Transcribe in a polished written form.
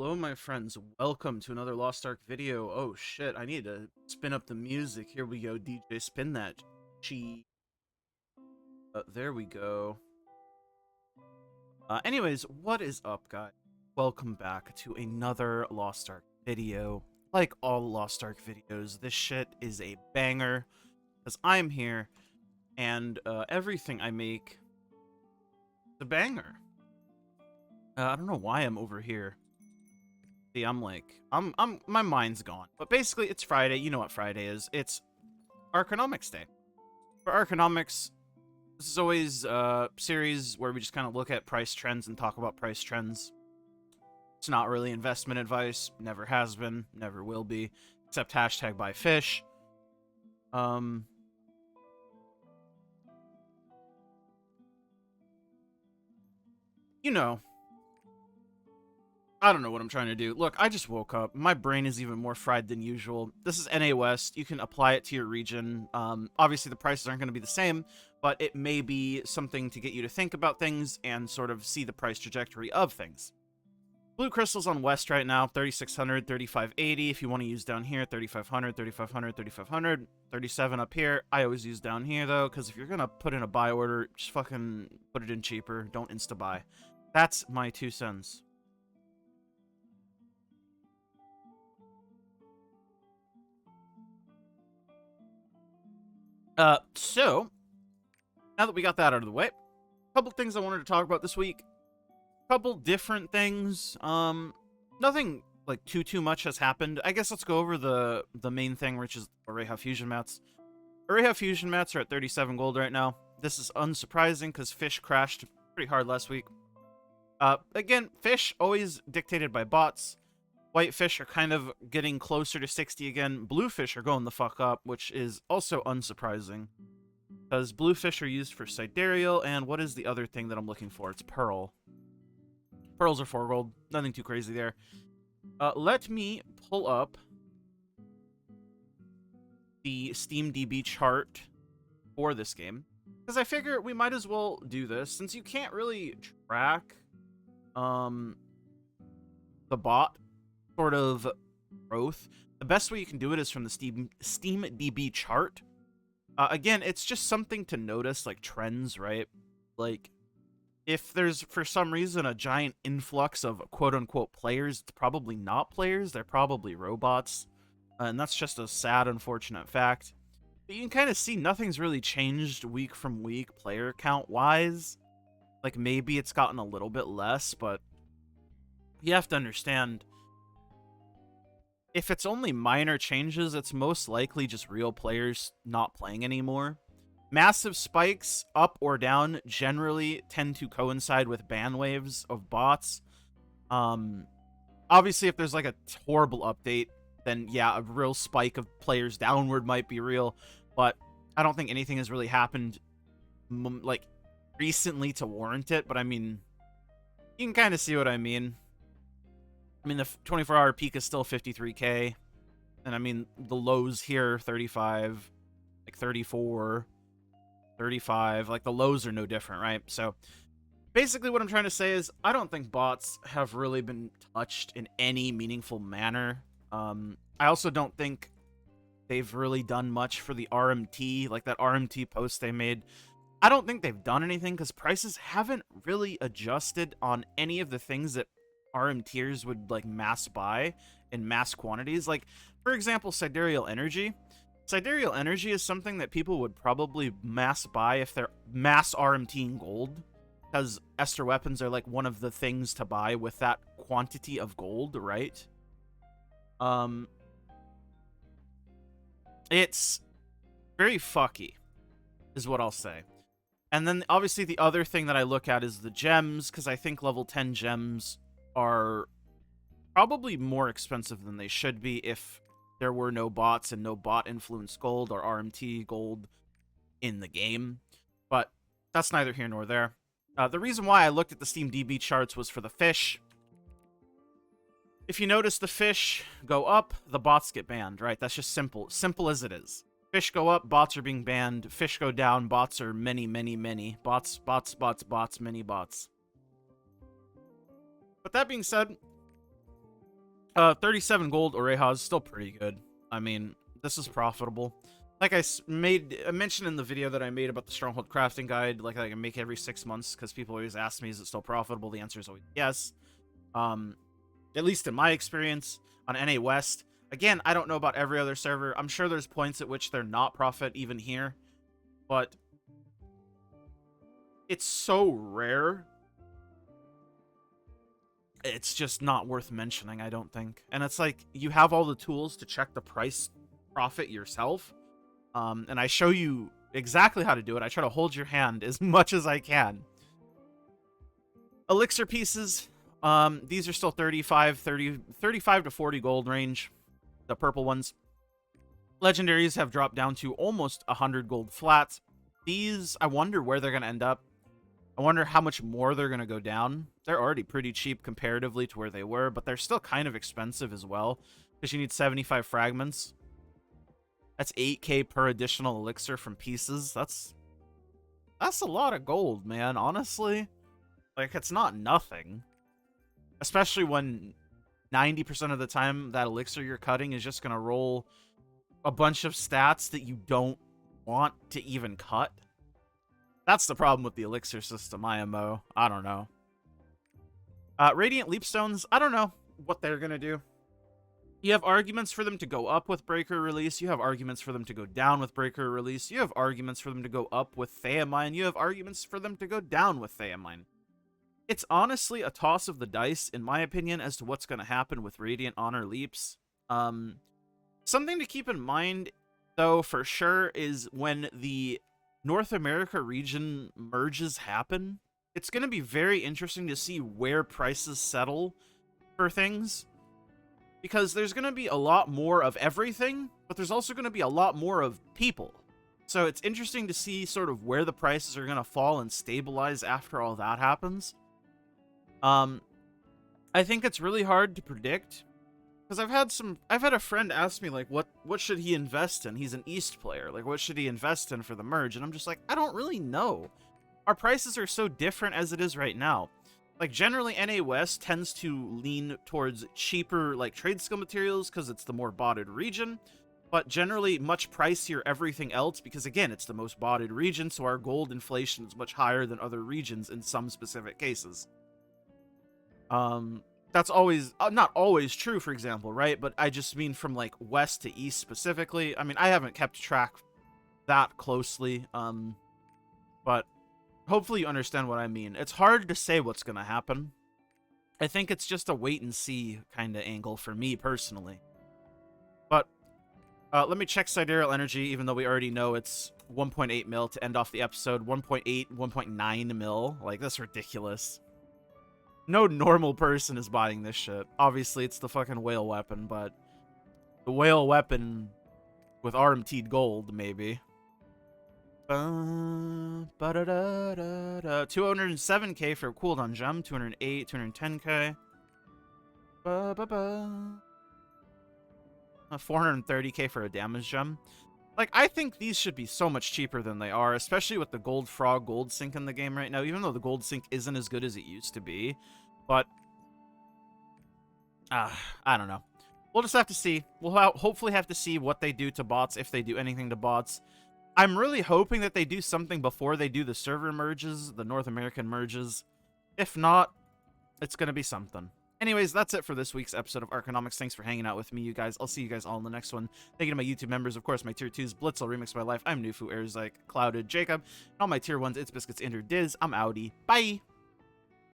Hello, my friends. Welcome to another Lost Ark video. Oh shit, I need to spin up the music. Here we go, DJ. Spin that. Chi. There we go. Anyways, what is up, guys? Welcome back to another Lost Ark video. Like all Lost Ark videos, this shit is a banger, because I'm here, and everything I make is a banger. I don't know why I'm over here. See, my mind's gone. But basically, it's Friday. You know what Friday is. It's Arkonomics Day. For Arkonomics, this is always a series where we just kind of look at price trends and talk about price trends. It's not really investment advice. Never has been. Never will be. Except hashtag buy fish. You know. I don't know what I'm trying to do. Look, I just woke up. My brain is even more fried than usual. This is NA West. You can apply it to your region. Obviously, the prices aren't going to be the same, but it may be something to get you to think about things and sort of see the price trajectory of things. Blue crystals on West right now, 3,600, 3,580. If you want to use down here, 3,500, 3,500, 3,500, 37 up here. I always use down here, though, because if you're going to put in a buy order, just fucking put it in cheaper. Don't insta-buy. That's my 2 cents. So, now that we got that out of the way, a couple things I wanted to talk about this week. Couple different things. Nothing, like, too much has happened. I guess let's go over the main thing, which is oreha fusion mats. Oreha fusion mats are at 37 gold right now. This is unsurprising, because fish crashed pretty hard last week. Again, fish always dictated by bots. White fish are kind of getting closer to 60 again. Blue fish are going the fuck up, which is also unsurprising. Because blue fish are used for sidereal, and what is the other thing that I'm looking for? It's pearl. Pearls are 4 gold. Nothing too crazy there. Let me pull up the SteamDB chart for this game. Because I figure we might as well do this, since you can't really track the bot sort of growth. The best way you can do it is from the SteamDB chart. Again, it's just something to notice, like trends, right? Like, if there's, for some reason, a giant influx of quote-unquote players, it's probably not players, they're probably robots. And that's just a sad, unfortunate fact. But you can kind of see nothing's really changed week from week, player count-wise. Like, maybe it's gotten a little bit less, but you have to understand, if it's only minor changes, it's most likely just real players not playing anymore. Massive spikes, up or down, generally tend to coincide with ban waves of bots. Obviously, if there's like a horrible update, then yeah, a real spike of players downward might be real. But I don't think anything has really happened like recently to warrant it. But I mean, you can kind of see what I mean. I mean, the 24-hour peak is still 53k. And I mean, the lows here, 35, like 34, 35. Like, the lows are no different, right? So, basically what I'm trying to say is, I don't think bots have really been touched in any meaningful manner. I also don't think they've really done much for the RMT, like that RMT post they made. I don't think they've done anything, because prices haven't really adjusted on any of the things that RMTers would like mass buy in mass quantities. Like, for example, sidereal energy. Sidereal energy is something that people would probably mass buy if they're mass RMTing gold, because Ester weapons are like one of the things to buy with that quantity of gold, right? It's very fucky, is what I'll say. And then obviously the other thing that I look at is the gems, because I think level 10 gems are probably more expensive than they should be if there were no bots and no bot influenced gold or RMT gold in the game. But that's neither here nor there. The reason why I looked at the SteamDB charts was for the fish. If you notice, the fish go up, the bots get banned, right? That's just simple. Simple as it is. Fish go up, bots are being banned. Fish go down, bots are many. Bots, many bots. But that being said, 37 gold oreha is still pretty good. I mean, this is profitable. Like I mentioned in the video that I made about the Stronghold crafting guide, like I can make every 6 months, because people always ask me, is it still profitable? The answer is always yes. At least in my experience on NA West. Again, I don't know about every other server. I'm sure there's points at which they're not profit even here, but it's so rare. It's just not worth mentioning, I don't think. And it's like, you have all the tools to check the price profit yourself. And I show you exactly how to do it. I try to hold your hand as much as I can. Elixir pieces, these are still 35 to 40 gold range, the purple ones. Legendaries have dropped down to almost 100 gold flats. These, I wonder where they're going to end up. I wonder how much more they're going to go down. They're already pretty cheap comparatively to where they were, but they're still kind of expensive as well, because you need 75 fragments. That's 8k per additional elixir from pieces. That's a lot of gold, man, honestly. Like, it's not nothing. Especially when 90% of the time that elixir you're cutting is just going to roll a bunch of stats that you don't want to even cut. That's the problem with the elixir system, IMO. I don't know. Radiant Leapstones, I don't know what they're going to do. You have arguments for them to go up with Breaker Release. You have arguments for them to go down with Breaker Release. You have arguments for them to go up with Thaemine. You have arguments for them to go down with Thaemine. It's honestly a toss of the dice, in my opinion, as to what's going to happen with Radiant Honor Leaps. Something to keep in mind, though, for sure, is when the North America region merges happen, it's going to be very interesting to see where prices settle for things. Because there's going to be a lot more of everything, but there's also going to be a lot more of people. So it's interesting to see sort of where the prices are going to fall and stabilize after all that happens. I think it's really hard to predict, because I've had a friend ask me, like, what should he invest in? He's an East player. Like, what should he invest in for the merge? And I'm just like, I don't really know. Our prices are so different as it is right now. Like, generally, NA West tends to lean towards cheaper, like, trade skill materials because it's the more botted region, but generally much pricier everything else because, again, it's the most botted region, so our gold inflation is much higher than other regions in some specific cases. That's always, not always true, for example, right? But I just mean from, like, west to east specifically. I mean, I haven't kept track that closely, but hopefully you understand what I mean. It's hard to say what's going to happen. I think it's just a wait-and-see kind of angle for me, personally. But let me check Sidereal Energy, even though we already know it's 1.8 mil to end off the episode. 1.8, 1.9 mil. Like, that's ridiculous. No normal person is buying this shit. Obviously, it's the fucking whale weapon, but the whale weapon with RMT'd gold, maybe. 207k for a cooldown gem, 208, 210k. 430k for a damage gem. Like, I think these should be so much cheaper than they are, especially with the Gold Frog Gold Sync in the game right now, even though the Gold Sync isn't as good as it used to be. But, I don't know. We'll just have to see. We'll hopefully have to see what they do to bots, if they do anything to bots. I'm really hoping that they do something before they do the server merges, the North American merges. If not, it's going to be something. Anyways, that's it for this week's episode of Arkonomics. Thanks for hanging out with me, you guys. I'll see you guys all in the next one. Thank you to my YouTube members, of course, my Tier 2s, Blitzel, Remix My Life, I'm Nufu, Airzyke, Clouded, Jacob, and all my Tier 1s, It's Biscuits, Andrew, Diz, I'm Audi. Bye!